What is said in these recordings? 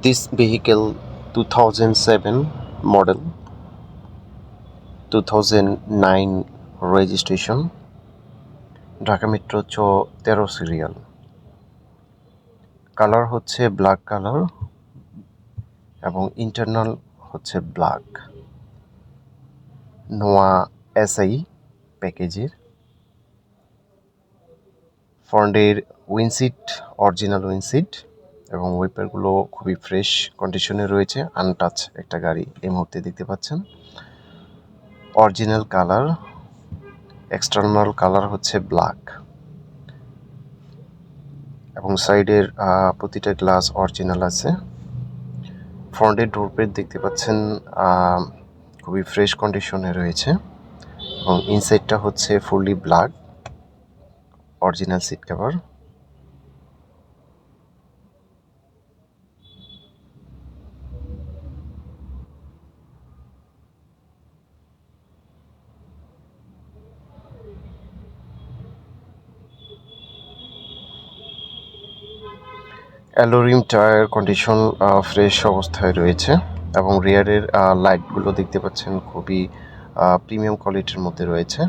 This vehicle 2007 model, 2009 registration, Dhaka metro 13 serial. Colour হচ্ছে black colour এবং internal হচ্ছে black. নোয়া এসআই প্যাকেজের। ফ্রন্টের উইন্ডশিট অরিজিনাল উইন্ডশিট এবং ওয়াইপারগুলো খুবই ফ্রেশ কন্ডিশনে রয়েছে। আনটাচ একটা গাড়ি এই মুহূর্তে দেখতে পাচ্ছেন। অরিজিনাল কালার, এক্সটার্নাল কালার হচ্ছে ব্ল্যাক এবং সাইডের প্রতিটা গ্লাস অরিজিনাল আছে। ফ্রন্টের ডোরপেড দেখতে পাচ্ছেন খুবই ফ্রেশ কন্ডিশনে রয়েছে এবং ইনসাইডটা হচ্ছে fully black, original seat cover. Alloy rim tyre condition fresh অবস্থায় রয়েছে এবং রিয়ারের লাইটগুলো দেখতে পাচ্ছেন খুবই প্রিমিয়াম কোয়ালিটির মধ্যে রয়েছে।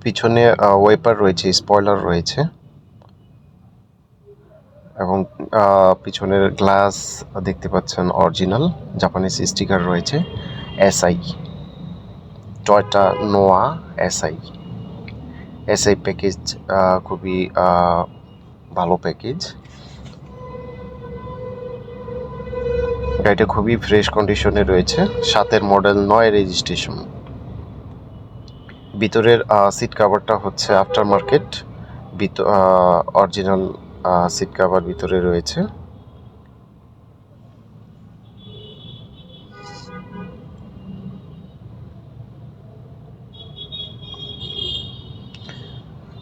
পিছনে ওয়াইপার রয়েছে, স্পয়লার রয়েছে এবং পিছনের গ্লাস দেখতে পাচ্ছেন অরিজিনাল, জাপানিজ স্টিকার রয়েছে। SI Toyota Noah SI package খুবই ভালো প্যাকেজ। গাড়িটা খুবই ফ্রেশ কন্ডিশনে রয়েছে। 7-এর মডেল, 9 রেজিস্ট্রেশন। ভিতরের সিট কাভারটা হচ্ছে after market, original seat cover ভিতরে রয়েছে।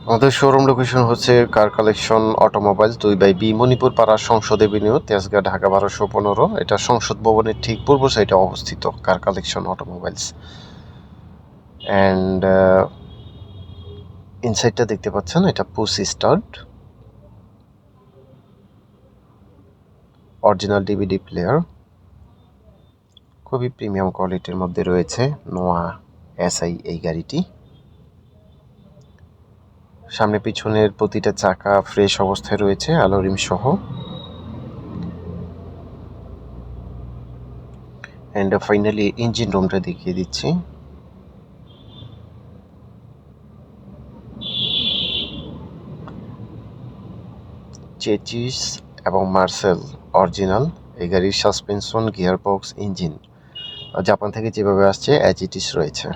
আমাদের শোরুম লোকেশন হচ্ছে car collection automobiles, 2/B Manipur পাড়া, সংসদ এভিনিউ, তেজগাঁ, ঢাকা 1215। এটা সংসদ ভবনের ঠিক পূর্ব সাইডে অবস্থিত কার কালেকশন অটোমোবাইলস। অ্যান্ড ইনসাইডটা দেখতে পাচ্ছেন, এটা push start, original DVD player, খুবই প্রিমিয়াম কোয়ালিটির মধ্যে রয়েছে নোয়া এসআই এই গাড়িটি। সামনে পিছনের প্রতিটা চাকা ফ্রেশ অবস্থায় রয়েছে অ্যালোরিম সহ। অ্যান্ড ফাইনালি ইঞ্জিন রুমটা দেখিয়ে দিচ্ছি। চেচিস এবং মার্সেল অরিজিনাল। এই গাড়ির suspension, gear box, engine Japan থেকে যেভাবে আসছে অ্যাজ ইট ইজ রয়েছে।